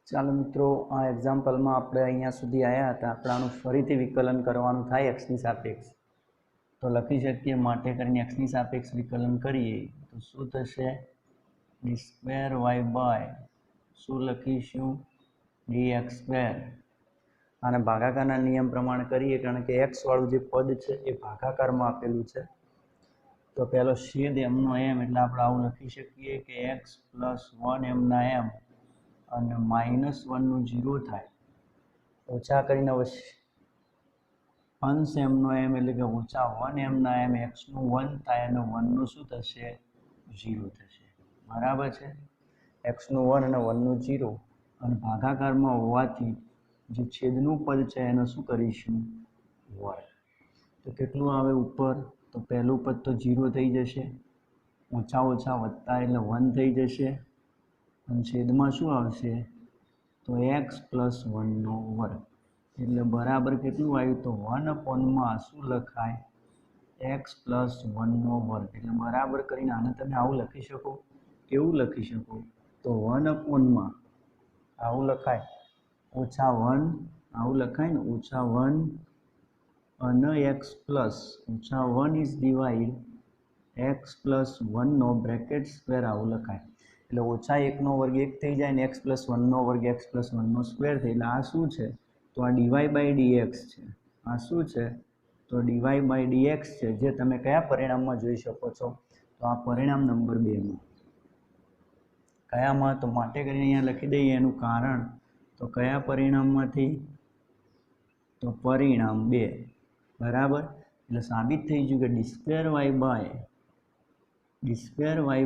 ચાલો મિત્રો, આ એક્ઝામ્પલમાં આપણે અહીંયા સુધી આવ્યા હતા. આપણે આનું ફરીથી વિકલન કરવાનું થાય એક્સની સાપેક્ષ. તો લખી શકીએ માટે કરીને એક્સની સાપેક્ષ વિકલન કરીએ તો શું થશે? ડી સ્ક્વેર વાય બાય શું લખીશું? D x square. આને ભાગાકારના નિયમ પ્રમાણે કરીએ, કારણ કે એક્સ વાળું જે પદ છે એ ભાગાકારમાં આપેલું છે. તો પહેલો છેદ એમનો એમ, એટલે આપણે આવું લખી શકીએ કે એક્સ પ્લસ 1 એમના એમ અને -1નું 0 થાય. ઓછા કરીને અંશ એમનો એમ એટલે કે -1 એમના એમ એક્સનું 1 થાય અને 1નું શું થશે? 0 થશે. બરાબર છે? એક્સનું 1 અને 1નું 0 અને ભાગાકારમાં હોવાથી જે છેદનું પદ છે એને શું કરીશું? વર્ગ. તો કેટલું આવે ઉપર? તો પહેલું પદ તો 0 થઈ જશે, ઓછા ઓછા વત્તા એટલે 1 થઈ જશે અને છેદમાં શું આવશે? તો એક્સ પ્લસ 1નો વર્ગ. એટલે બરાબર કેટલું આવ્યું? તો 1/માં શું લખાય? એક્સ પ્લસ 1નો વર્ગ. એટલે બરાબર કરીને આને તમે આવું લખી શકો. કેવું લખી શકો? તો 1/માં આવું લખાય, -1 આવું લખાય ને, -1 અને x plus -1 is divide x plus 1નો બ્રેકેટ સ્ક્વેર આવું લખાય. એટલે -1નો વર્ગ 1 થઈ જાય ને એક્સ પ્લસ 1નો વર્ગ એક્સ પ્લસ 1નો સ્ક્વેર થાય. એટલે આ શું છે? તો આ ડીવાય બાય ડીએક્સ છે. આ શું છે? તો ડીવાય બાય ડીએક્સ છે, જે તમે કયા પરિણામમાં જોઈ શકો છો? તો આ પરિણામ નંબર 2માં. કયામાં? તો માટે કરીને અહીંયા લખી દઈએ એનું કારણ. તો કયા પરિણામમાંથી? તો પરિણામ 2. બરાબર. એટલે સાબિત થઈ ગયું કે d square y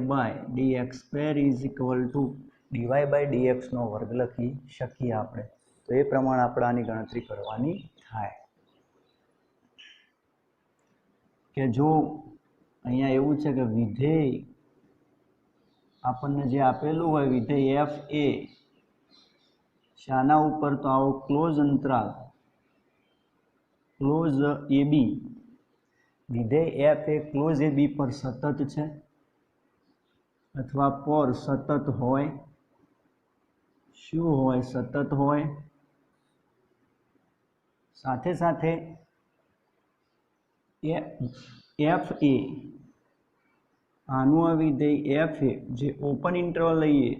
by d x square is equal to dy by ડીએક્સનો વર્ગ લખી શકીએ આપણે. તો એ પ્રમાણે આપણે આની ગણતરી કરવાની થાય. કે જો અહીંયા એવું છે કે વિધેય આપણને જે આપેલું હોય વિધેય એફ એ શાના ઉપર? તો આવો ક્લોઝ અંતરાલ ક્લોઝ એ બી, વિધેય એફ એ ક્લોઝ એ બી પર સતત છે અથવા પર સતત હોય. શું હોય? સતત હોય. સાથે સાથે એફ એ આનું આ વિધેય એફ એ જે ઓપન ઇન્ટરવલ લઈએ,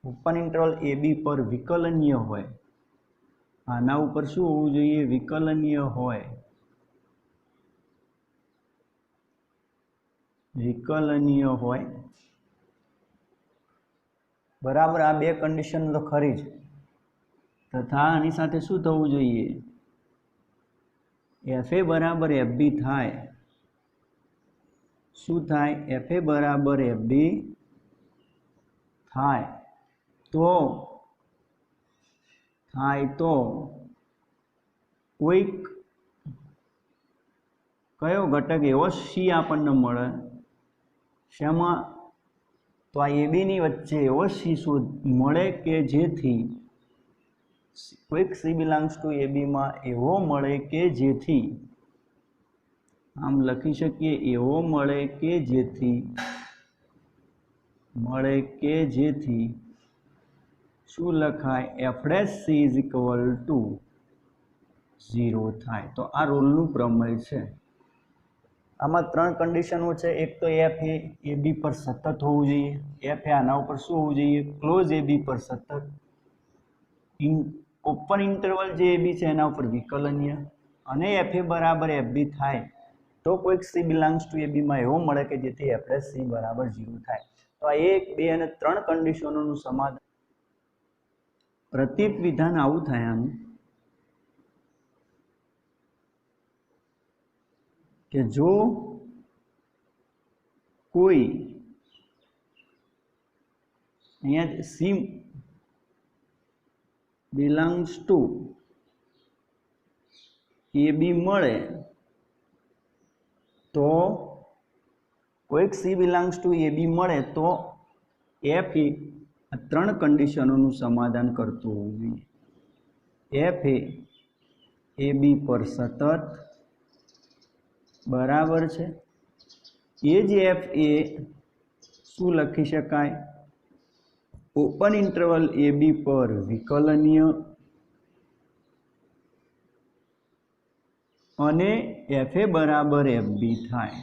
ઓપન ઇન્ટરવલ એ બી પર વિકલનીય હોય. આના ઉપર શું હોવું જોઈએ? વિકલનીય હોય. વિકલનીય હોય. બરાબર. આ બે કન્ડિશન તો ખરી જ. તથા આની સાથે શું થવું જોઈએ? એફ એ બરાબર એફ બી થાય. શું થાય? એફ એ બરાબર એફ બી થાય તો કોઈક કયો ઘટક એવો સી આપણને મળે? શેમાં? તો આ એ બી ની વચ્ચે એવો સી મળે કે જેથી કોઈક સી બિલોંગ્સ ટુ એ બીમાં એવો મળે કે જેથી, આમ લખી શકીએ, એવો મળે કે જેથી શું લખાય? F dash c is equal two 0 થાય. તો આ રોલનું પ્રમેય છે. આમાં 3 કન્ડિશનો છે. એક તો એફ એ બી પર સતત હોવું જોઈએ. એફ એ આના ઉપર શું હોવું જોઈએ? ક્લોઝ એ બી પર સતત. ઓપન ઇન્ટરવલ જે એ બી છે એના ઉપર વિકલનીય. અને એફ એ બરાબર એફ બી થાય તો કોઈક સી બિલોંગ્સ ટુ એ બીમાં એવો મળે કે જેથી એફ ડેશ સી બરાબર 0 થાય. તો આ 1, 2 અને 3 કન્ડિશનોનું સમાધાન. પ્રતીપ વિધાન આવું થાય આનું કે જો કોઈ અહીંયા સી બિલોંગ્સ ટુ એ બી મળે તો કોઈક સી બિલોંગ્સ ટુ એ બી મળે તો એફ એ આ 3 કન્ડિશનોનું સમાધાન કરતું હોવું જોઈએ. એફ એ બી પર સતત બરાબર છે. એ જ એફ એ શું લખી શકાય? ઓપન ઇન્ટરવલ એ બી પર વિકલનીય અને એફ એ બરાબર એફ બી થાય,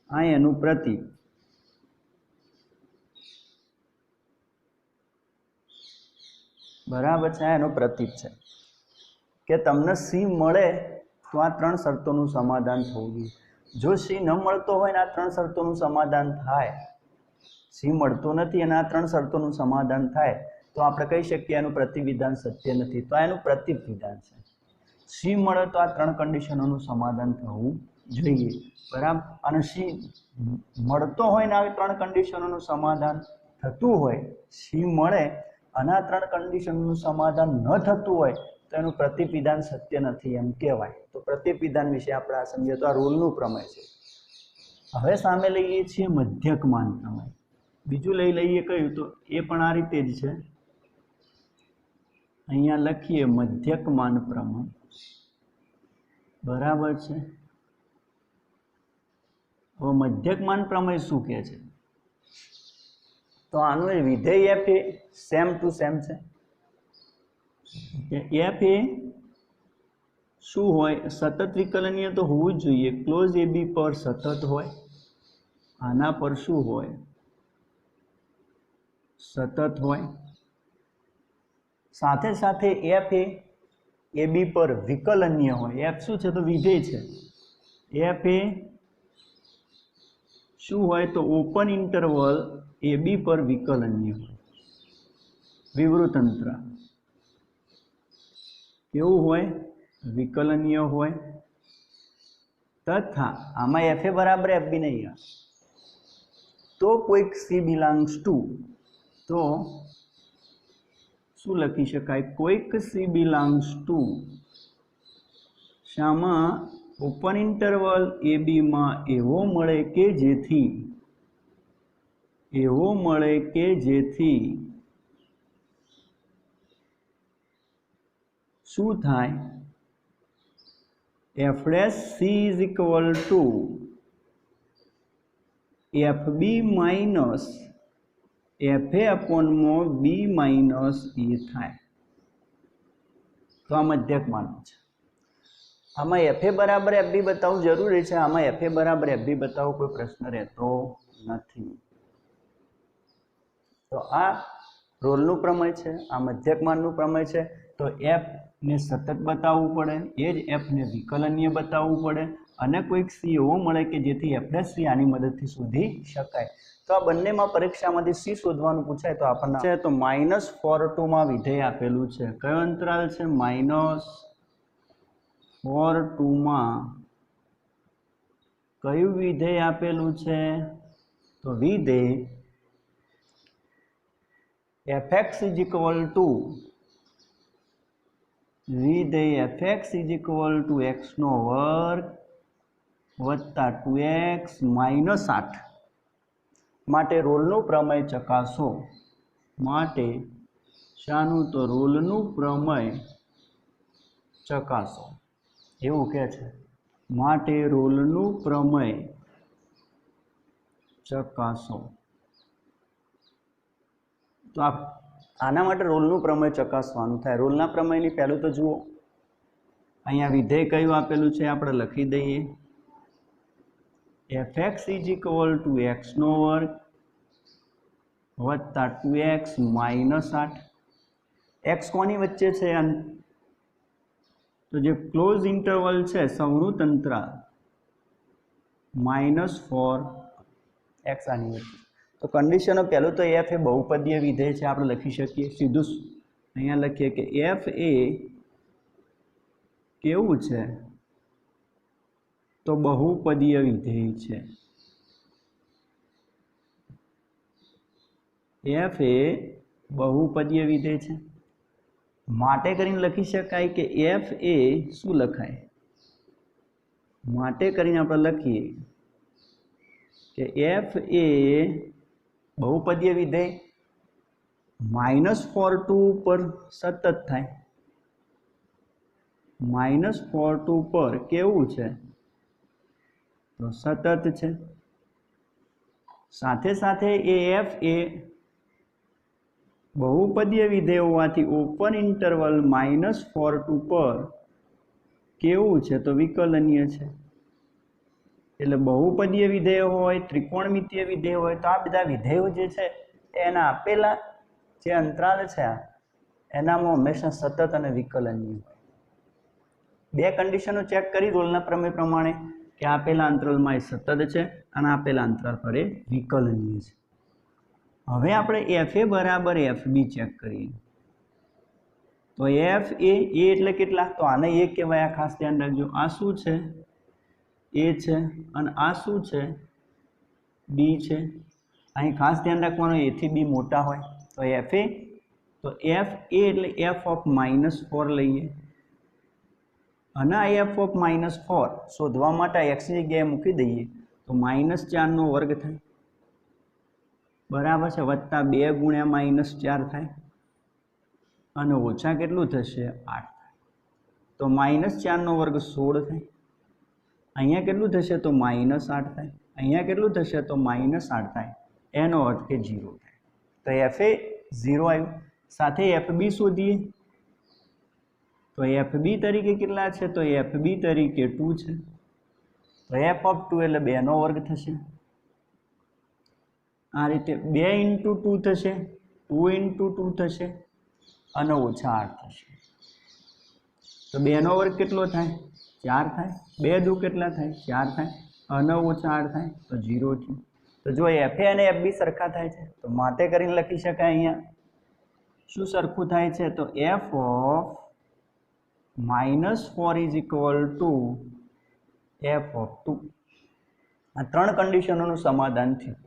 આ એનું પ્રતીક. બરાબર છે, આ એનું પ્રતીક છે કે તમને સી મળે તો આ ત્રણ શરતોનું સમાધાન થવું જોઈએ. જો સી ન મળતો હોય ને આ ત્રણ શરતોનું સમાધાન થાય, સી મળતો નથી અને આ ત્રણ શરતોનું સમાધાન થાય, તો આપણે કહી શકીએ એનું પ્રતિવિધાન સત્ય નથી. તો આ એનું પ્રતિવિધાન છે. સી મળે તો આ ત્રણ કન્ડિશનોનું સમાધાન થવું જોઈએ, બરાબર. અને સી મળતો હોય ને આ ત્રણ કન્ડિશનોનું સમાધાન થતું હોય, સી મળે અને આ ત્રણ કન્ડિશનનું સમાધાન ન થતું હોય તો એનું પ્રતિવિધાન સત્ય નથી એમ કહેવાય. તો પ્રતિવિધાન વિશે આપણે આ સમજીએ તો આ રૂલનું પ્રમેય છે. હવે સામે લઈએ છીએ મધ્યકમાન પ્રમેય. બીજું લઈ લઈએ કયું, તો એ પણ આ રીતે જ છે. અહીંયા લખીએ મધ્યકમાન પ્રમેય, બરાબર છે. હવે મધ્યકમાન પ્રમેય શું કહે છે, તો આનું વિધેય f a same to same છે. એફ એ શું હોય, સતત વિકલનીય તો હોવું જ જોઈએ. ક્લોઝ એ બી પર સતત હોય, આના પર શું હોય, સતત હોય. સાથે સાથે એફ એ બી પર વિકલનીય હોય. એફ શું છે, તો વિધેય છે. એફ એ શું હોય, તો ઓપન ઇન્ટરવલ એ બી પર વિકલનીય હોય, વિવૃત અંતરાલ. કેવું હોય, વિકલનીય હોય. તથા આમાં એફ એ બરાબર એફ બી નહીં, તો કોઈક સી બિલોંગ્સ ટુ, તો શું લખી શકાય, કોઈક સી બિલોંગ્સ ટુ શામાં, ઓપન ઇન્ટરવલ એ બીમાં એવો મળે કે જેથી શું થાય, f dash c is equal to f b minus f a અપોનમાં બી માઇનસ એ થાય. તો આ મધ્યકમાન છે. આમાં એફ એ બરાબર એફ બી બતાવવું જરૂરી છે. આમાં એફ એ બરાબર એફ બી બતાવવો કોઈ પ્રશ્ન રહેતો નથી. તો આ રોલનું પ્રમેય છે, આ મધ્યકમાનનું પ્રમેય છે. તો એફ ને સતત બતાવવું પડે, એ જ એફને વિકલનીય બતાવવું પડે, અને કોઈક સી એવો મળે કે જેથી એફ ડેશ સી આની મદદથી શોધી શકાય. તો આ બંનેમાં પરીક્ષામાંથી સી શોધવાનું પૂછાય તો આપણને છે, તો -4 વિધેય આપેલું છે. કયો અંતરાલ છે, -4 કયું વિધેય આપેલું છે, તો વિધેય fx is equal two x નો વર્ગ વત્તા 2x માઇનસ 8 માટે રોલનું પ્રમેય ચકાસો. માટે શાનું, તો રોલનું પ્રમેય ચકાસો, એવું કહે છે. માટે રોલનું પ્રમેય ચકાસો. તો આના માટે રોલનું પ્રમેય ચકાસવાનું થાય. રોલના પ્રમેયની પહેલું તો જુઓ, અહીંયા વિધેય કયું આપેલું છે આપણે લખી દઈએ. fx is equal two x નો વર્ગ વત્તા 2x માઇનસ 8. x કોની વચ્ચે છે, તો જે ક્લોઝ ઇન્ટરવલ છે, સંવૃત અંતરાલ, -4x આની વચ્ચે. તો કન્ડિશનો પહેલું તો એફ એ બહુપદીય વિધેય છે, આપણે લખી શકીએ સીધું. અહીંયા લખીએ કે એફ એ કેવું છે, તો બહુપદીય વિધેય છે. એફ એ બહુપદીય વિધેય છે. માટે કરીને લખી શકાય કે એફ એ શું લખાય, માટે કરીને આપણે લખીએ કે એફ એ બહુપદીય વિધેય -4 પર સતત થાય. -4 પર કેવું છે, તો સતત છે. સાથે સાથે એ એફ એ बहुपदीय विधेय होवाथी ओपन इंटरवल -4 to पर केवुं छे तो विकलनीय छे। एटले बहुपदीय विधेय होय, त्रिकोणमितीय विधेय होय तो आ बधा विधेयो जे छे एना आपेला जे अंतराल छे एनामां हमेशा सतत अने विकलनीय होय। बे कंडीशनो चेक करी रोलना प्रमेय प्रमाणे कि आपेला अंतरालमां ए सतत छे अने आपेला अंतराल पर ए विकलनीय छे। हवे आपणे FA बराबर FB चेक करीए तो एफ ए एटले केटला तो आने ए कहेवाय। आ खास ध्यान राखजो, आ शुं छे ए छे अने आ शुं छे बी छे। અહીં ખાસ ध्यान રાખવાનું ए થી बी मोटा होय तो एफ ए तो एफ ए એટલે एफ ऑफ -4 લઈએ અને આ एफ ऑफ -4 શોધવા માટે x ની જગ્યાએ મૂકી દઈએ તો -4 નો વર્ગ થાય बराबर છે વત્તા 2 ગુણ્યા -4 થાય અને ઓછા કેટલું થશે 8 તો -4 નો વર્ગ 16 થાય। અહીંયા કેટલું થશે તો -8 થાય। અહીંયા કેટલું થશે તો -8 થાય। એનો અર્થ કે 0 થાય। તો એફ એ 0 આવ્યું। સાથે એફ બી શોધીએ તો એફ બી તરીકે કેટલા છે તો એફ બી તરીકે 2 છે તો એફ ઓફ 2 એટલે 2 નો વર્ગ થશે। આ રીતે 2 × 2 થશે 2 × 2 થશે અને ઓછા 8 થશે તો 2 નો વર્ગ કેટલો થાય 4 થાય। 2 દુ કેટલા થાય 4 થાય અને ઓછા 8 થાય તો 0 થયું। तो जो एफ ए और एफ बी सरखा थाय छे तो माटे करीने लखी शकाय। अहींया शुं सरखुं थाय छे तो f of -4 is equal to f of 2। आ त्रण कंडीशनोनुं समाधान थयुं।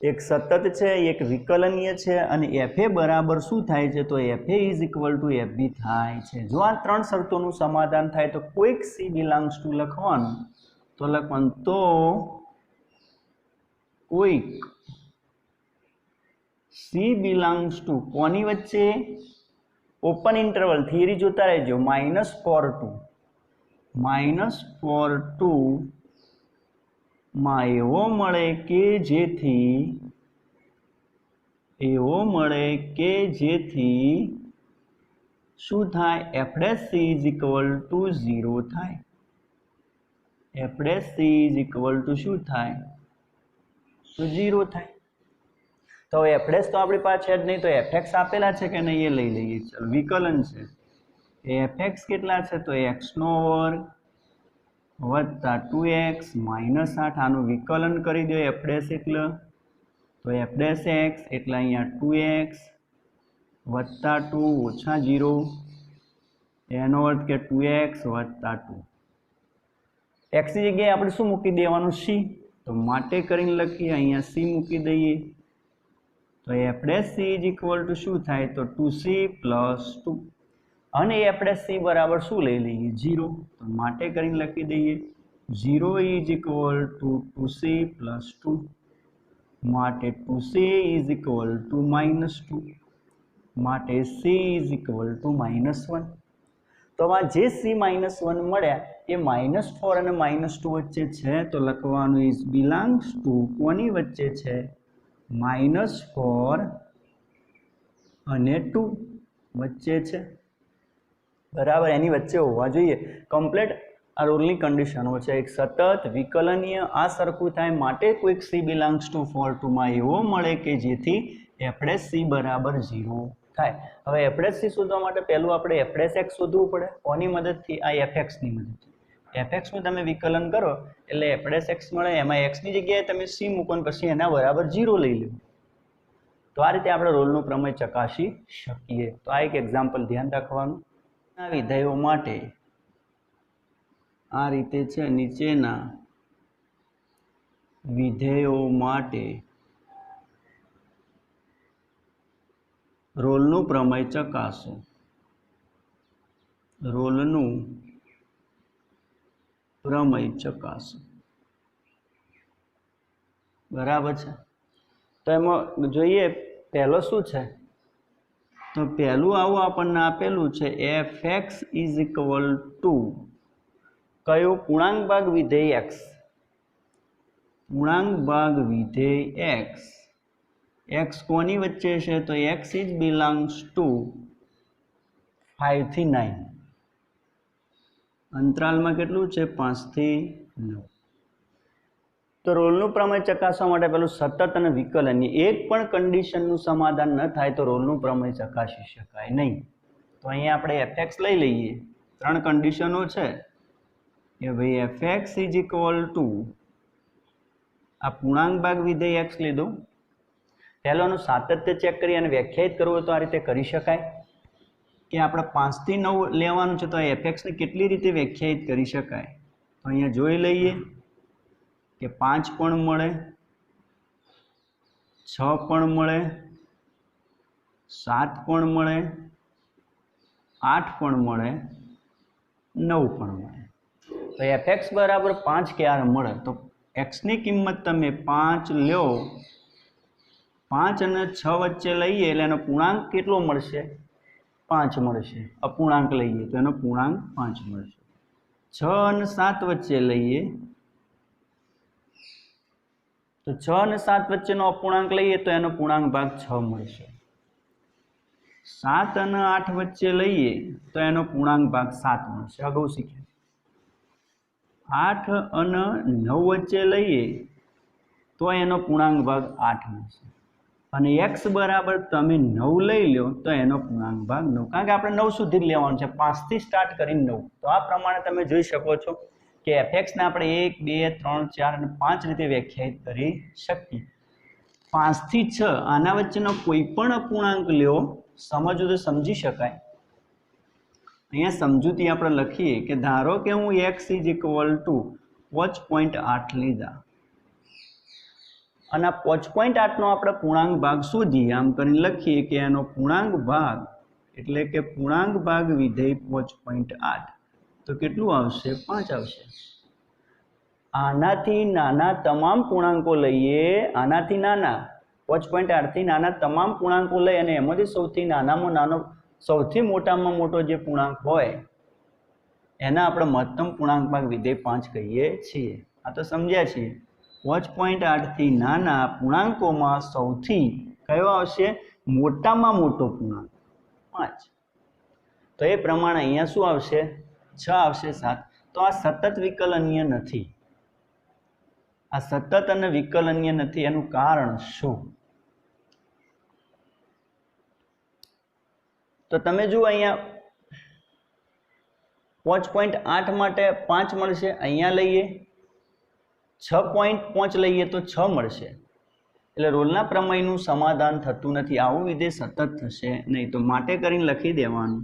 एक सतत छे, एक विकलनीय छे अने एफ ए बराबर शुं थाय छे तो f a is equal to f b थाय छे। जो आ त्रण शर्तोनुं समाधान थाय तो कोईक सी बिलोंग्स टू लखवानुं तो कोईक सी बिलोंग्स टू कोनी वच्चे ओपन इंटरवल थियरी जोता रहेजो -4 टू मां एवो मळे के जेथी शुं थाय f dash c is equal to 0 थाय। F dash c is equal to शुं थाय तो 0 थाय। तो एफ डैश तो अपनी पास है ज नहीं तो एफ एक्स आपेला है कि नहीं ये लई लीजिए। चलो विकलन है एफ एक्स केटला है तो एक्स नो वर्ग वत्ता 2x -8 आनु विकलन करी दो एफ डैश एटले तो एफ डैश एक्स एटले अहींया 2x वत्ता 2 ओछा 0 एनो अर्थ के 2x वत्ता 2 एक्स की जगह आपणे शुं मूकी देवानुं c तो माटे करीने लखीए अहींया c मूकी दईए तो f dash c is equal to शू थाय तो 2c + 2 અને एफ डैश सी बराबर शू लई लईए 0 तो माटे करीने लखी दईए 0 इज इक्वल टू 2c + 2 माटे 2c इज इक्वल टू -2 माटे c इज इक्वल टू -1। तो आ जे c -1 मळ्या ए -4 અને -2 वच्चे छे तो लखवानुं इज बिलोंग्स टू कोनी वच्चे छे -4 અને 2 वच्चे छे बराबर एनी वच्चे होवा जोईए। कम्प्लीट आ रूलनी कंडीशनो छे एक सतत विकलनीय आ सरखुं थाय माटे कोईक c बिलोंग्स टू 4 2 मां एवो मळे के जेथी f डैश c बराबर 0 थाय। हवे f डैश c शोधवा माटे पहेલું આપણે f डैश x शोधવું પડે कोनी मददथी आ f x ની મદદથી। f x નું તમે વિકલન કરો એટલે f डैश x મળે એમાં x ની જગ્યાએ તમે c મૂકો ને પછી એના બરાબર 0 લઈ લો तो आ रीते આપણે રોલનું પ્રમેય ચકાસી શકીએ। तो आ एक एग्जाम्पल ध्यान રાખવાનું આ વિધેયો માટે आ रीते छे નીચેના વિધેયો માટે રોલનું પ્રમેય ચકાસો। રોલનું પ્રમેય ચકાસો बराबर है। तो एम जोईए पहलो शू है तो पहलू आवुं आपणने आपेलू है f x is equal to कयो पूर्णांक भाग विधेय एक्स पूर्णांक भाग विधेय एक्स एक्स कोनी वच्चे छे तो एक्स इज बिलोंग्स टू 5 થી 9 अंतराल में केटलू छे 5 થી 9। तो रोलનું પ્રમેય ચકાસવા માટે પેલું સતત અને વિકલનની એક પણ કન્ડિશનનું સમાધાન ન થાય તો રોલનું પ્રમેય ચકાસી શકાય નહીં। તો અહીંયા આપણે fx લઈ લઈએ, ત્રણ કન્ડિશનો છે કે ભાઈ fx ઇઝ ઇક્વલ ટુ આ પૂર્ણાંક ભાગ વિધેય x લીધો, પહેલાનું સાતત્ય ચેક કરી અને વ્યાખ્યાયિત કરવું તો આ રીતે કરી શકાય કે આપણે 5 થી 9 લેવાનું છે તો fx ને કેટલી રીતે વ્યાખ્યાયિત કરી શકાય। તો અહીંયા જોઈ લઈએ કે 5 પણ મળે, 6 પણ મળે, 7 પણ મળે, 8 પણ મળે, 9 પણ મળે। તો fx બરાબર 5 ક્યારે મળે તો x ની કિંમત તમે 5 લ્યો, 5 અને 6 વચ્ચે લઈએ એટલે એનો પૂર્ણાંક કેટલો મળશે? 5 મળશે। અપૂર્ણાંક લઈએ તો એનો પૂર્ણાંક 5 મળશે। 6 અને 7 વચ્ચે લઈએ तो 6 અને 7 વચ્ચેનો અપૂર્ણાંક લઈએ તો એનો પૂર્ણાંક ભાગ 6 મળશે। 7 અને 8 વચ્ચે લઈએ તો એનો પૂર્ણાંક ભાગ 7 મળશે, અગાઉ શીખ્યા। 8 અને 9 વચ્ચે લઈએ તો એનો પૂર્ણાંક ભાગ 8 મળશે અને x બરાબર તમે 9 લઈ લો તો એનો પૂર્ણાંક ભાગ 9, કારણ કે આપણે 9 સુધી જ લેવાનું છે, 5 થી સ્ટાર્ટ કરીને 9। તો આ પ્રમાણે તમે જોઈ શકો છો કે fx ને આપણે 1 2 3 4 અને 5 રીતે વ્યાખ્યાયિત કરી શકીએ। 5 થી 6 આના વચ્ચેનો કોઈ પણ અપૂર્ણાંક લ્યો, સમજવું તો સમજી શકાય। અહીંયા સમજૂતી આપણે લખીએ કે ધારો કે હું x ઇઝ ઇક્વલ ટુ 5.8 લીધા અને આ 5.8 નો આપણે પૂર્ણાંક ભાગ શોધીએ, આમ કરીને લખીએ કે એનો પૂર્ણાંક ભાગ એટલે કે પૂર્ણાંક ભાગ વિધેય 5.8 તો કેટલું આવશે? 5 આવશે। આનાથી નાના તમામ પૂર્ણાંકો લઈએ, આનાથી નાના 5.8 થી નાના તમામ પૂર્ણાંકો લઈ અને એમાંથી સૌથી નાનામાં નાનો સૌથી મોટામાં મોટો જે પૂર્ણાંક હોય એના આપણે મહત્તમ પૂર્ણાંક ભાગ વિધેય 5 કહીએ છીએ। આ તો સમજ્યા છીએ। 5.8 થી નાના પૂર્ણાંકોમાં સૌથી કયો આવશે? મોટામાં મોટો પૂર્ણાંક 5। તો એ પ્રમાણે અહીંયા શું આવશે? 6 આવશે, 7। તો આ સતત વિકલનીય નથી, આ સતત અને વિકલનીય નથી, એનું કારણ શું? તો તમે જુઓ અહીંયા 5.8 માટે 5 મળશે, અહીંયા લઈએ 6.5 લઈએ તો 6 મળશે, એટલે રોલના પ્રમેયનું સમાધાન થતું નથી, આવું વિધેય સતત થશે નહીં। તો માટે કરીને લખી દેવાનું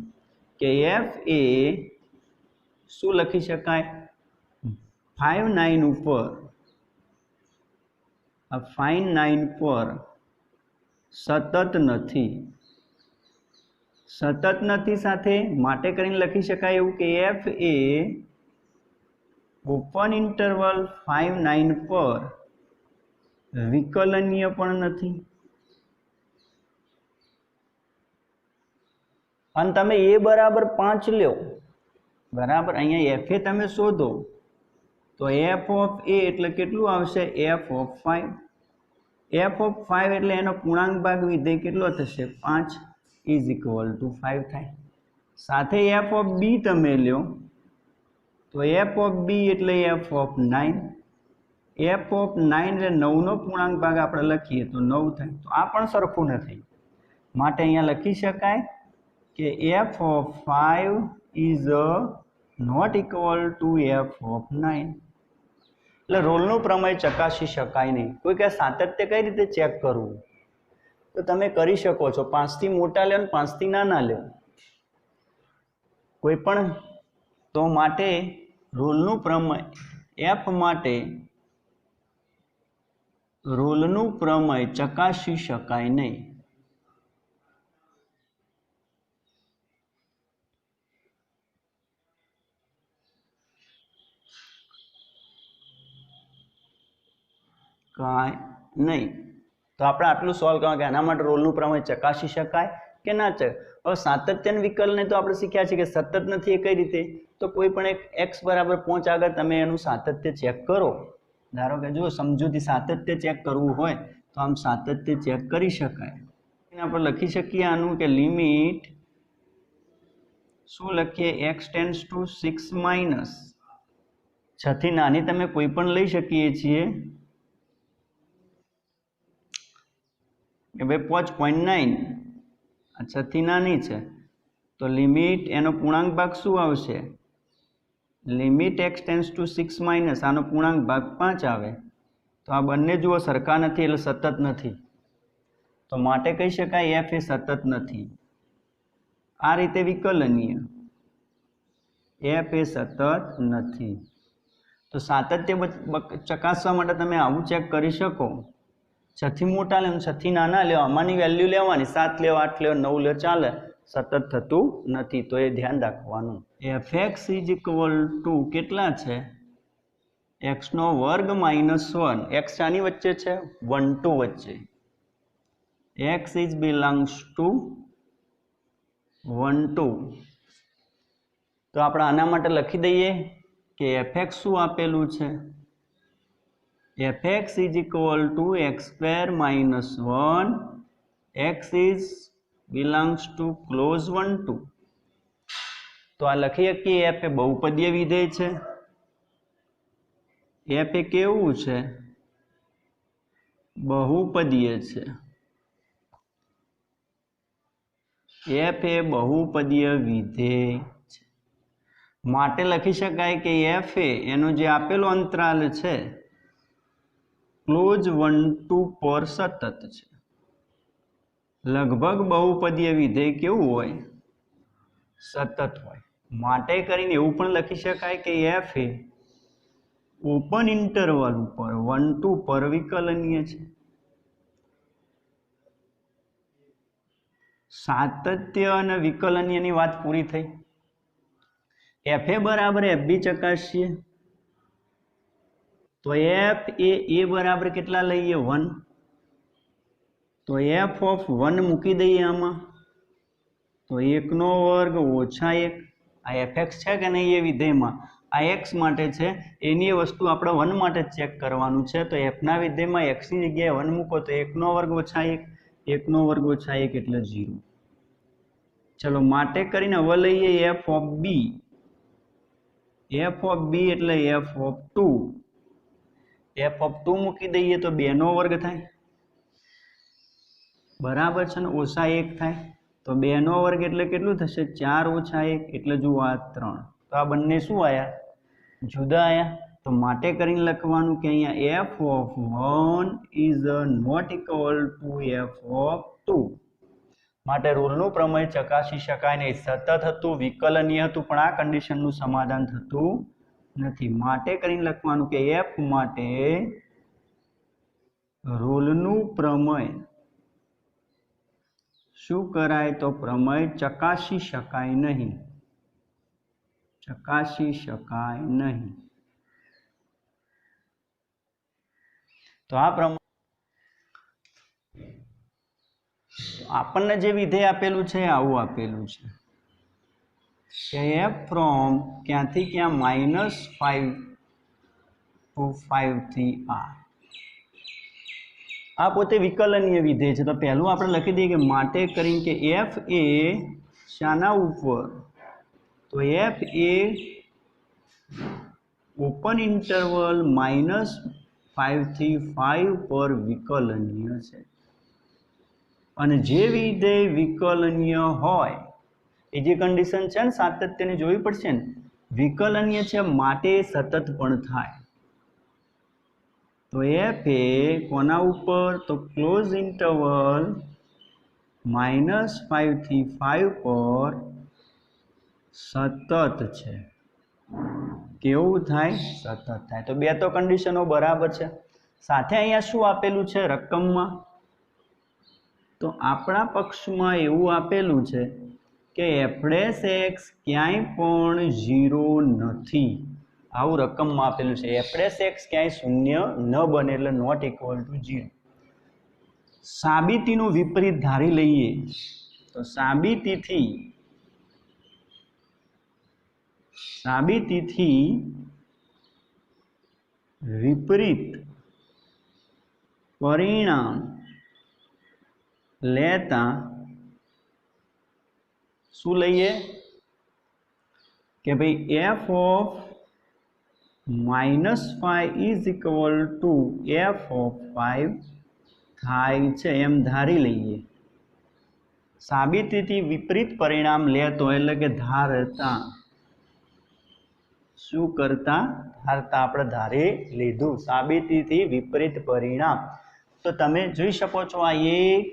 કે f એ શું લખી શકાય? 5 9 ઉપર 5 9 પર સતત નથી, સતત નથી સાથે માટે કરીને લખી શકાય એવું કે f એ ઓપન ઇન્ટરવલ 5 9 પર વિકલનીય પણ નથી। અને તમે a બરાબર 5 લ્યો, બરાબર, અહીંયા f એ તમે શોધો તો f ઓફ a એટલે કેટલું આવશે? f of 5। f ઓફ 5 એટલે એનો પૂર્ણાંક ભાગ વિધેય કેટલો થશે? 5 ઇઝ ઇક્વલ ટુ 5 થાય। સાથે f ઓફ b તમે લ્યો તો f ઓફ b એટલે f ઓફ 9, f ઓફ 9 એટલે 9 નો પૂર્ણાંક ભાગ આપણે લખીએ તો 9 થાય। તો આ પણ સરખું નથી, માટે અહીંયા લખી શકાય કે f of 5 is not equal to f of 9। એટલે રોલનું પ્રમેય ચકાસી શકાય નહીં। કોઈ કે સાતત્ય કઈ રીતે ચેક કરવું? તો તમે કરી શકો છો, 5 થી મોટા લ્યો અને 5 થી નાના લ્યો કોઈ પણ, તો માટે રોલનું પ્રમેય f માટે રોલનું પ્રમેય ચકાસી શકાય નહીં। કાંઈ નહીં। તો આપણે આટલું સોલ્વ કરવા કે આના માટે રોલનું પ્રમેય ચકાસી શકાય કે ના ચકાય। હવે સાતત્ય અને વિકલને તો આપણે શીખ્યા છે કે સતત નથી, એ કઈ રીતે? તો કોઈ પણ એક x બરાબર 5 આગળ તમે એનું સાતત્ય ચેક કરો। ધારો કે જો સમજૂતી સાતત્ય ચેક કરવું હોય तो आम सातत्य चेक करी शकाय। આપણે લખી શકીએ આનું કે લિમિટ શું લખીએ x ટેન્ડ્સ ટુ 6 માઇનસ 6 થી નાની તમે કોઈ પણ લઈ શકીએ છીએ કે ભાઈ 5.9 આ 6 થી નાની છે તો લિમિટ એનો પૂર્ણાંક ભાગ શું આવશે limit x tends to 6 minus આનો પૂર્ણાંક ભાગ 5 આવે તો આ બંને જુઓ સરખા નથી એટલે સતત નથી तो माटे कही शकाय f ए सतत नहीं आ रीते विकलनीय f ए सतत नहीं तो सातत्य चकासवा माटे तमे आवुं चेक करी शको 6 थी मोटा ले 6 थी नाना ले आमानी वेल्यू लेवानी 7 लेवा 8 लेवा 9 ले चाले सतत थतुं नथी तो ए ध्यान राखवानुं fx = केटला छे x નો વર્ગ -1 x આની વચ્ચે છે 1 2 વચ્ચે x is belongs to 1 2 तो આપણે આના માટે લખી દઈએ કે fx શું આપેલું છે fx = x² - 1 x is belongs to close 1 2 તો આ લખીએ કે f એ બહુપદીય વિધેય છે f એ કેવું છે બહુપદીય છે f ए बहुपदीय विधेय माटे लखी शकाय कि f ए एनो जे आपेलो अंतराल छे क्लोज 1 2 पर सतत छे लगभग बहुपदीय विधेय केवुं होय सतत होय माटे करीने एवुं पण लखी शकाय कि f ए ओपन इंटरवल पर 1 2 पर विकलनीय छे सातत्य અને વિકલનીયની વાત પૂરી થઈ f a બરાબર f b ચકાસીએ તો f a બરાબર કેટલા લઈએ 1 તો f of 1 મૂકી દઈએ આમાં તો 1 નો વર્ગ ઓછા 1 આ fx છે કે નહીં એ વિધેયમાં આ x માટે છે એની એ વસ્તુ આપણે 1 માટે ચેક કરવાનું છે તો f ના વિધેયમાં x ની જગ્યાએ 1 મૂકો તો 1 નો વર્ગ ઓછા 1 1 નો વર્ગ ઓછા 1 એટલે 0 चलो माटे करीने हवे लईए f of b એટલે f of 2 f of 2 मूकी दईए तो 2 नो वर्ग थाय बराबर छे ने ओछा 1 थाय तो 2 नो वर्ग એટલે કેટલું થશે 4 ઓછા 1 એટલે જુઓ આ 3 તો આ બંને શું આયા જુદા આયા તો माटे करीने लखवानुं के અહીંયા f of 1 is not equal to f of 2 माटे रूलनुं प्रमेय चकासी शकाय नहीं सतत हतुं विकलनीय हतुं पण आ कंडीशननुं समाधान थतुं नथी माटे करीने लखवानुं के f माटे रूलनुं प्रमेय शुं कराय तो प्रमेय चकासी शकाय नहीं तो आ प्रमेय आपने जे विधेय आपेलू है आवुं आपेलू है कि f फ्रॉम क्या थी क्या -5 to 5 थी आ पोते विकलनीय विधेय है तो पहलू आपणे लखी दीए कि माटे करीने कि f ए शाना उपर तो f ए ओपन इंटरवल -5 થી 5 पर विकलनीय है અને જે વિધેય વિકલનીય હોય એ જે કન્ડિશન છે ને સાતત્યને જોવી પડશે ને વિકલનીય છે માટે સતત પણ થાય તો f એ કોના ઉપર તો ક્લોઝ ઇન્ટરવલ -5 થી 5 પર સતત છે કેવું થાય સતત થાય તો બે તો કન્ડિશનો બરાબર છે સાથે અહીંયા શું આપેલું છે રકમમાં तो आपणा पक्ष में एवं आपेलू है कि f' क्यांय पण 0 नहीं आवुं रकम में आपेलू है f' क्यांय शून्य न बने एटले नॉट इक्वल टू 0 साबितीनुं विपरीत धारी लईए तो साबितीथी विपरीत परिणाम लेता शू लईए कि भाई f of -5 is equal to f of 5 थाय छे एम धारी लईए। साबिती थी विपरीत परिणाम लेतो एटले के धारता शू करता धारता आपणे धारी लीधुं। साबिती थी विपरीत परिणाम तो तमे जोई शको छो आ 1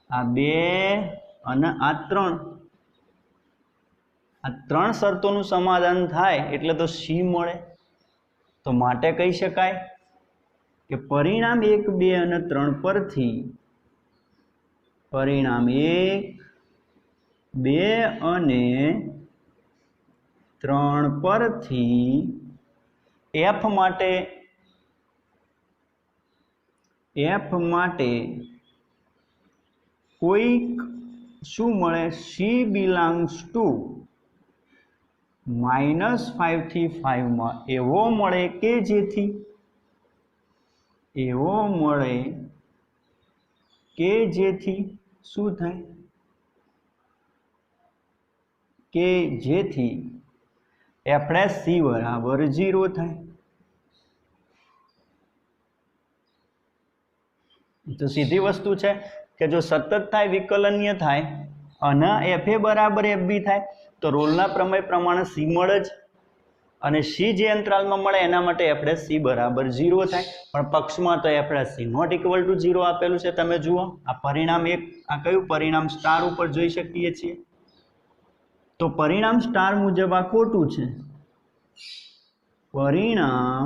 आ 2 અને આ 3 શરતોનું સમાધાન થાય એટલે તો સી મળે। તો માટે કહી શકાય કે પરિણામ 1, 2 અને 3 પરથી પરિણામ 1, 2 અને 3 પરથી એફ માટે કોઈક શું મળે C belongs to -5 થી 5 માં એવો મળે કે જેથી શું થાય કે જેથી f' C બરાબર 0 થાય। तो सीधी वस्तु है कि जो सतत थाय विकलनीय थाय अने एफ ए बराबर एफ बी थाय तो रोलना प्रमेय प्रमाणे सी मळे ज अने सी जे अंतराल में मळे एना माटे एफ सी बराबर 0 थाय पण पक्ष में तो f c not equal to 0 आपेलुं छे। तमे जुओ आ परिणाम एक आ कयुं परिणाम स्टार उपर जोई शकीए छीए तो परिणाम स्टार मुजब आ खोटुं छे। परिणाम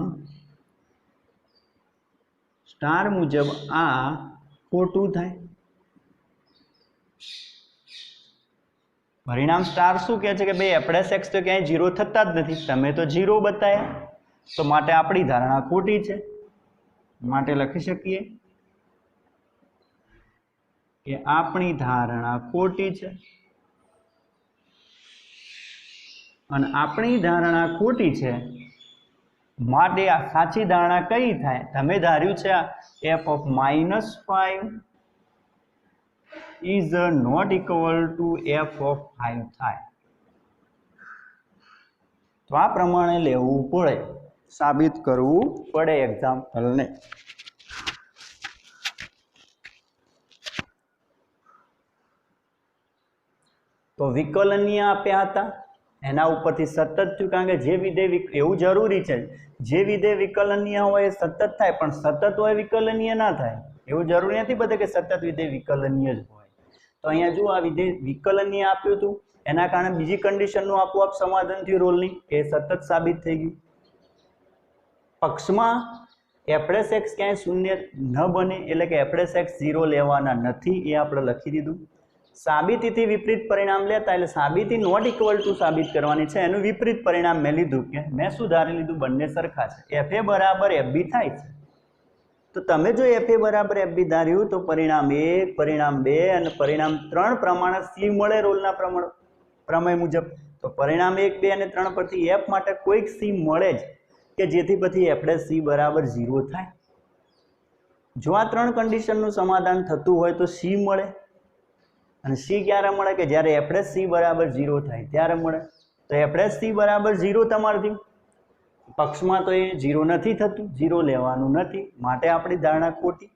स्टार मुजब आ खोटू थाय। परिणाम स्टार शू कहे छे कि भाई f' तो क्या 0 थता ज नथी, तमे तो 0 बताया तो माटे आपणी धारणा खोटी छे। माटे लखी शकीए कि आपणी धारणा खोटी छे अने आपणी धारणा खोटी छे माटे आ साची धारणा कई थाय तमे धार्युं छे f of -5 is not equal to f of 5 थाय। तो आ प्रमाणे लेवुं पड़े, साबित करवुं पड़े एक्जाम्पल ने। तो विकलनीय आप्या हता एना उपरथी सतत थयुं कारण के जे विधेय एवुं जरूरी छे जे विधेय विकलनीय होय सतत थाय पण सतत होय विकलनीय ना थाय एवुं जरूरी नथी बधे के सतत विधेय विकलनीय ज होय। तो अहींया जो आ विधेय विकलनीय आप्युं हतुं एना कारणे बीजी कंडीशननुं आपोआप समाधान थयुं रोलनी के सतत साबित थई गयुं। पक्षमां f' क्यांय शून्य न बने एटले के f' 0 लेवाना नथी ए आपणे लखी दीधुं। साबिती थी विपरीत परिणाम लेता एटले साबिती नॉट इक्वल टू साबित करवानी छे एनु विपरीत परिणाम मैं लीधुं के मैं शुं धारी लीधुं बंने सरखा छे f a बराबर f b थाय छे। तो तमे जो f a बराबर f b धार्युं तो परिणाम 1 परिणाम 2 अने परिणाम 3 प्रमाणे c मळे रोलना प्रमेय मुजब। तो परिणाम 1 2 अने 3 परथी f माटे कोईक c मळे ज के जेथी पछी f' c बराबर 0 थाय। जो आ 3 कंडीशननुं समाधान थतुं होय तो c मळे અને c ક્યારે મળે કે જ્યારે f' c બરાબર 0 થાય ત્યારે મળે। તો f' c બરાબર 0 તમારે થયું પક્ષમાં તો એ 0 નથી થતું 0 લેવાનું નથી માટે આપણી ધારણા ખોટી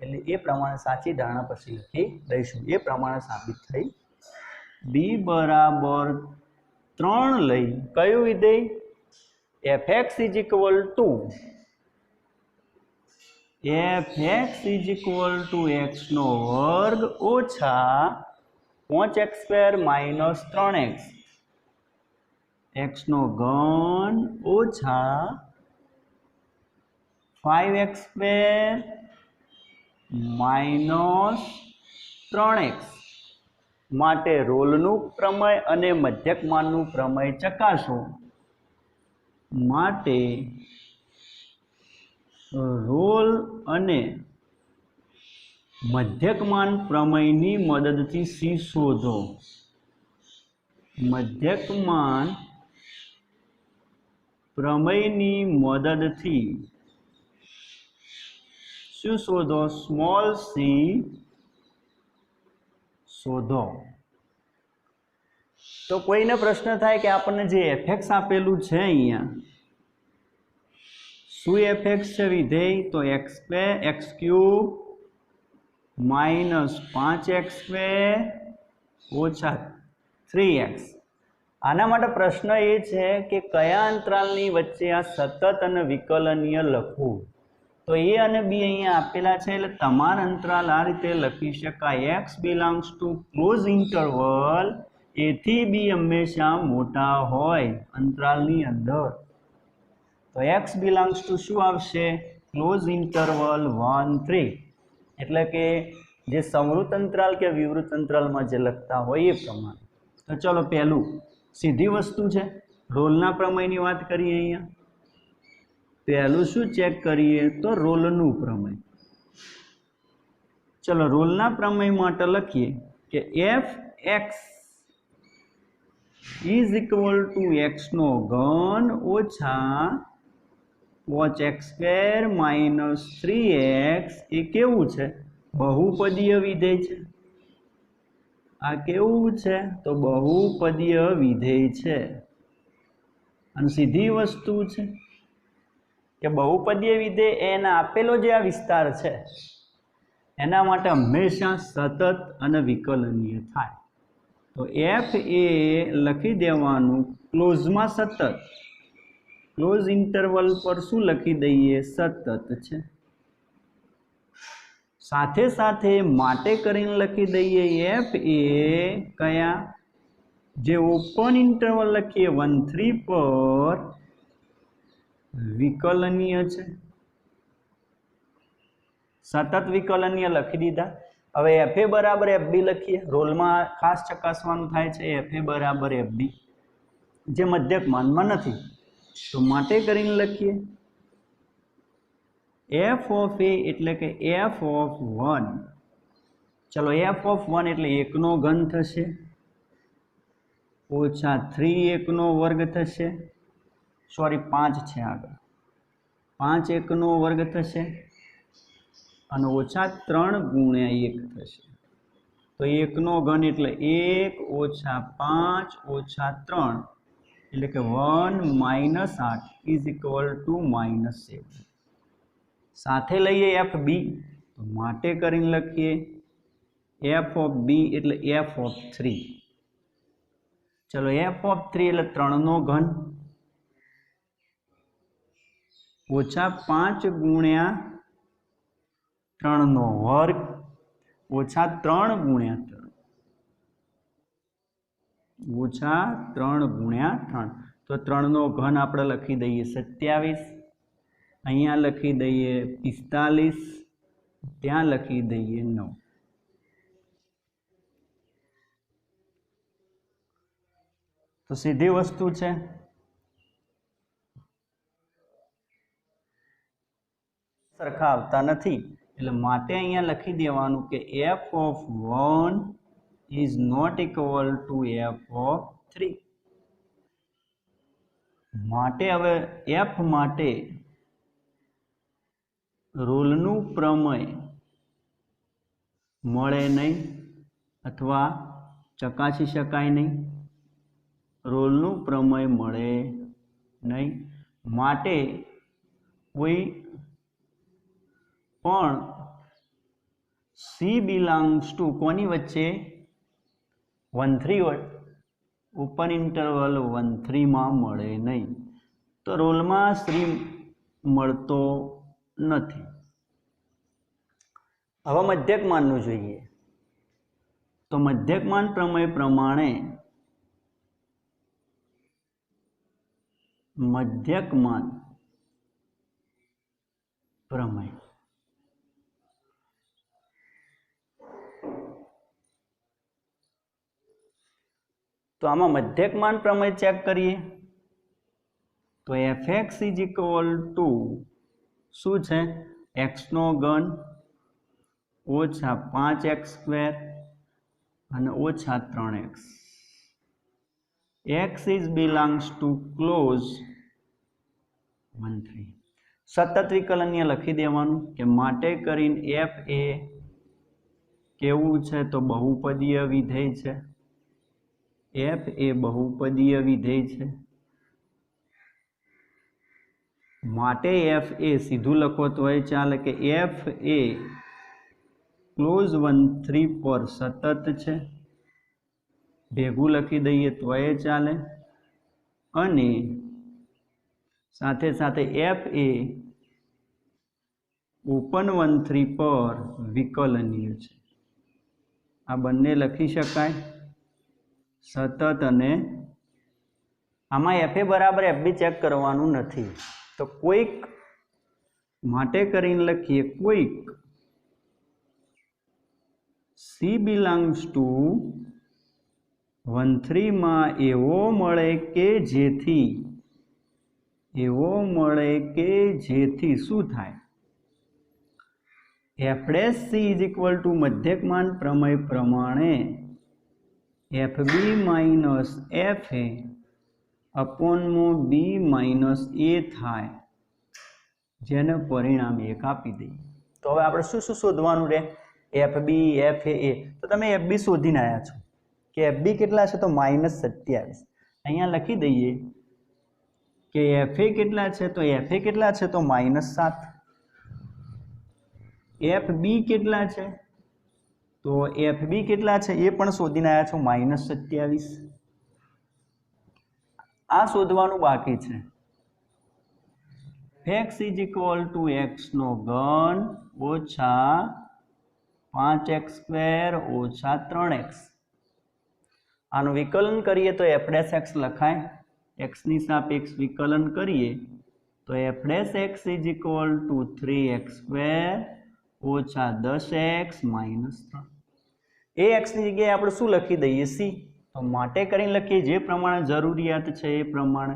એટલે એ પ્રમાણે સાચી ધારણા પછી લખી દઈશું। એ પ્રમાણે સાબિત થઈ। b બરાબર 3 લઈ કયું વિધેય fx is equal two x નો વર્ગ ઓછા 5x² માઇનસ 3x x નો ઘન ઓછા 5x² માઇનસ 3x માટે રોલનું પ્રમેય અને મધ્યકમાનનું પ્રમેય ચકાસો। માટે રોલ અને मध्यकमान प्रमेयनी मददथी सी शोधो। मध्यकमान प्रमेयनी मददथी શું શોધો? સ્મોલ સી શોધો. તો કોઈને પ્રશ્ન થાય કે આપણને જે એફએક્સ આપેલું છે અહીંયા, શું એફએક્સ છે વિધેય? તો એક્સ ક્યુબ માઇનસ 5x² ઓછા 3x. આના માટે પ્રશ્ન એ છે કે કયા અંતરાલની વચ્ચે આ સતત અને વિકલનીય લખવું. તો એ અને બી અહીંયા આપેલા છે, એટલે તમારા અંતરાલ આ રીતે લખી શકાય. X belongs to closed interval, a થી બી હંમેશા મોટા હોય અંતરાલની અંદર. તો એક્સ બિલોંગ્સ ટુ શું આવશે? Close interval 1, 3. એટલે કે જે સંવૃત અંતરાલ કે વિવૃત અંતરાલમાં જે લખતા હોય એ પ્રમાણે. તો ચલો પહેલું સીધી વસ્તુ છે, રોલના પ્રમેયની વાત કરીએ. અહીંયા પહેલું શું ચેક કરીએ? તો રોલનું પ્રમેય. ચલો રોલના પ્રમેય માટે લખીએ કે f x is equal to x નો ઘન ઓછા 5x² માઇનસ 3x. એ કેવું છે? બહુપદીય વિધેય છે. આ કેવું છે? તો બહુપદીય વિધેય છે. અને સીધી વસ્તુ છે કે બહુપદીય વિધેય એના આપેલો જે આ વિસ્તાર છે એના માટે હંમેશા સતત અને વિકલનીય થાય. તો એફ એ લખી દેવાનું ક્લોઝમાં સતત, ક્લોઝ ઇન્ટરવલ પર શું લખી દઈએ? સતત છે. સાથે સાથે માટે કરીને લખી દઈએ એફ એ કયા? જે ઓપન ઇન્ટરવલ લખીએ 1, 3 પર વિકલનીય છે. સતત વિકલનીય લખી દીધા. હવે એફ એ બરાબર એફ બી લખીએ. રોલમાં ખાસ ચકાસવાનું થાય છે એફ એ બરાબર એફ બી, જે મધ્યક માનમાં નથી. તો માટે કરીને લખીએ એફ ઓફ એ એટલે કે એફ ઓફ 1. ચલો એફ ઓફ 1 એટલે 1 નો ઘન થશે ઓછા 3 1 નો વર્ગ થશે. સોરી 5 છે આગળ, 5 1 નો વર્ગ થશે અને ઓછા 3 ગુણ્યા 1 થશે. તો 1 નો ઘન એટલે 1 ઓછા 5 ઓછા 3 એટલે કે 1 minus 8 is equal two minus 7. સાથે લઈએ એફ બી. તો માટે કરીને લખીએ એફ ઓફ બી એટલે એફ ઓફ 3. ચલો એફ ઓફ 3 એટલે 3 નો ઘન ઓછા 5 ગુણ્યા 3 નો વર્ગ ઓછા 3 ગુણ્યા 3 ઓછા 3 ગુણ્યા 3. તો 3 નો ઘન આપણે લખી દઈએ 27. અહીંયા લખી દઈએ 45, ત્યાં લખી દઈએ 9. તો સીધી વસ્તુ છે. સરખા આવતા નથી એટલે માટે અહીંયા લખી દેવાનું કે f of 1 is not equal to f of 3. માટે હવે એફ માટે રોલનું પ્રમેય મળે નહીં અથવા ચકાસી શકાય નહીં. રોલનું પ્રમેય મળે નહીં. માટે કોઈ પણ સી બિલોંગ્સ ટુ કોની વચ્ચે? 1, 3 ઓપન ઇન્ટરવલ 1, 3 માં મળે નહીં. તો રોલમાં સી મળતો નથી. હવે મધ્યકમાનનું જોઈએ. તો મધ્યકમાન પ્રમેય પ્રમાણે મધ્યકમાન પ્રમેય તો આમાં મધ્યકમાન પ્રમેય ચેક કરીએ તો F x is equal two શું છે? એક્સ નો ઘન ઓછા 5x² અને ઓછા 3x. x is belongs to close 1, 3. સતત વિકલન અહીંયા લખી દેવાનું કે માટે કરીને એફ એ કેવું છે તો બહુપદીય વિધેય છે, એફ એ બહુપદીય વિધેય છે, માટે એફ એ સીધું લખો તો એ ચાલે કે એફ એ ક્લોઝ 1/3 પર સતત છે, ભેગું લખી દઈએ તો એ ચાલે, અને સાથે સાથે એફ એ ઓપન 1/3 પર વિકલનીય છે. આ બંને લખી શકાય સતત, અને આમાં એફ એ બરાબર એફ બી ચેક કરવાનું નથી, તો કોઈક માટે કરીને લખીએ કોઈક સી બિલોંગ્સ ટુ 1/3 માં એવો મળે કે જેથી શું થાય, f dash c is equal to મધ્યકમાન પ્રમેય પ્રમાણે f b minus f a અપોનમાં બી માઇનસ એ થાય, જેને પરિણામ 1 આપી દઈએ. તો હવે આપણે શું શું શોધવાનું રહે, એફ બી એફ એ. તો તમે એફ બી શોધીને આવ્યા છો કે એફ બી કેટલા છે તો -27. અહીંયા લખી દઈએ કે એફ એ કેટલા છે તો એફ એ કેટલા છે તો -7. એફ બી કેટલા છે તો એફ બી કેટલા છે એ પણ શોધીને આવ્યા છો -27. આ શોધવાનું બાકી છે. x is equal two x નો ઘન ઓછા 5x² ઓછા 3x. આનું વિકલન કરીએ તો f ડેશ x લખાય, x ની સાપેક્ષ વિકલન કરીએ તો f dash x is equal two 3x² ઓછા 10x માઇનસ 3. એ x ની જગ્યાએ આપણે શું લખી દઈએ c, તો માટે કરીને લખીએ જે પ્રમાણે જરૂરિયાત છે એ પ્રમાણે,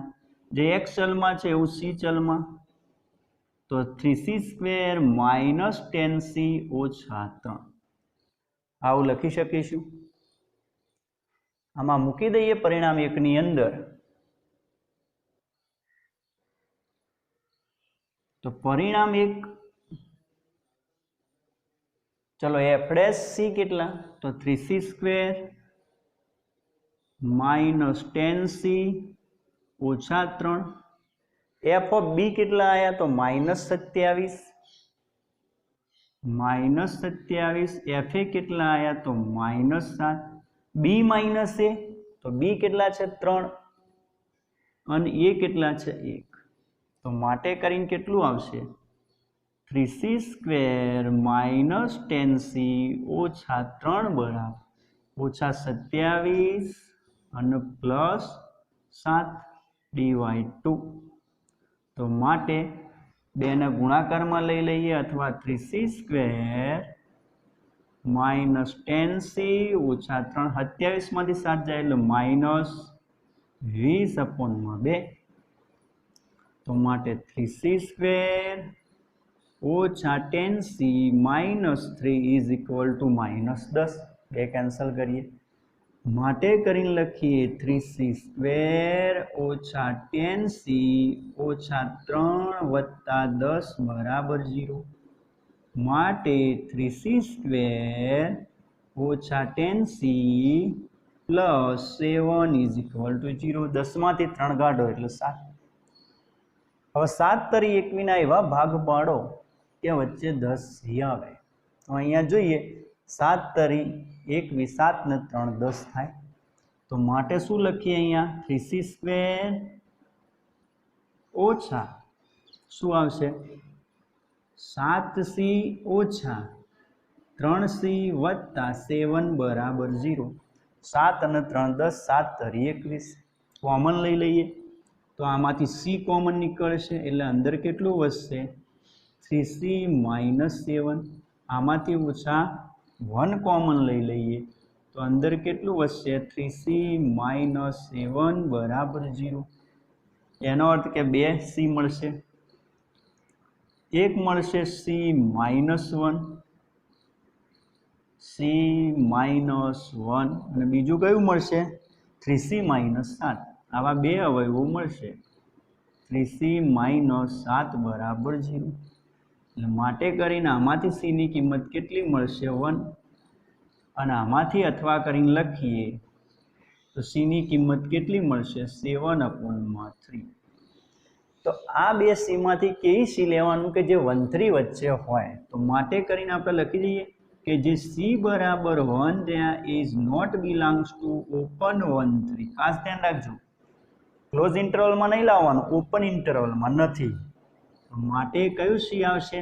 જે x ચલમાં છે એવું c ચલમાં, તો 3c² માઇનસ 10c ઓછા 3 આવું લખી શકીશું. આમાં મૂકી દઈએ પરિણામ 1 ની અંદર, તો પરિણામ 1 ચલો એફ ડેશ સી કેટલા તો 3c² માઇનસ 10c ઓછા 3. એફ ઓફ બી કેટલા આવ્યા તો -27. એફ એ કેટલા આવ્યા તો -7. બી માઇનસ એ તો બી કેટલા છે 3 અને એ કેટલા છે 1. તો માટે કરીને કેટલું આવશે 3c² માઇનસ 10c ઓછા 3 બરાબર ઓછા 27 અને પ્લસ 7/2. તો માટે 2 ને ગુણાકારમાં લઈ લઈએ અથવા 3c² માઇનસ 10c ઓછા 3, 27 માંથી 7 જાય એટલે -20/2. તો માટે 3c² ઓછા 10c minus 3 is equal two -10. 2 cancel કરીએ, માટે કરીને લખીએ 3c² ઓછા 10c ઓછા 3 વત્તા 10 બરાબર 0. માટે 3c² ઓછા 10c plus 7 is equal two 0. 10 માંથી 3 કાઢો એટલે 7. હવે 7 તરી 21 એવા ભાગ પાડો કે વચ્ચે 10c આવે. તો અહીંયા જોઈએ 7 તરી 21, 7 ને 3 10 થાય. તો માટે શું લખીએ અહીંયા 3c² ઓછા શું આવશે 7c ઓછા 3c વત્તા 7 બરાબર 0. 7 અને 3 10, 7 તરી 21. કોમન લઈ લઈએ તો આમાંથી c કોમન નીકળશે એટલે અંદર કેટલું વધશે 3c માઇનસ 7. આમાંથી ઓછા 1 કોમન લઈ લઈએ તો અંદર કેટલું વધશે 3c માઇનસ 7 બરાબર 0. એનો અર્થ કે 2c મળશે, એક મળશે c માઇનસ 1 અને બીજું કયું મળશે 3c માઇનસ 7. આવા 2 અવયવો મળશે 3c માઇનસ 7 બરાબર 0. એટલે માટે કરીને આમાંથી c ની કિંમત કેટલી મળશે 1 અને આમાંથી અથવા કરીને લખીએ તો c ની કિંમત કેટલી મળશે 7/3. તો આ બે c માંથી કઈ c લેવાનું કે જે 1 3 વચ્ચે હોય. તો માટે કરીને આપણે લખી દઈએ કે જે c બરાબર 1 ત્યાં is not belongs to open 1 3. ખાસ ધ્યાન રાખજો, ક્લોઝ ઇન્ટરવલમાં નહીં લાવવાનું, ઓપન ઇન્ટરવલમાં નથી. માટે કયું c આવશે?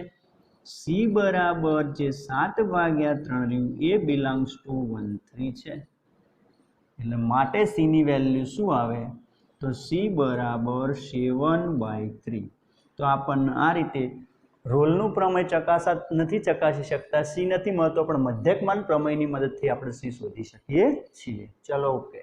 c બરાબર જે 7/3 રહ્યું એ બિલોંગ્સ ટુ 1 3 છે. એટલે માટે c ની વેલ્યુ શું આવે? તો c બરાબર 7/3. તો આપણને આ રીતે રોલનું પ્રમેય નથી ચકાસી શકતા, c નથી મળતો, પણ મધ્યકમાન પ્રમેયની મદદથી આપણે c શોધી શકીએ છીએ. ચલો ઓકે.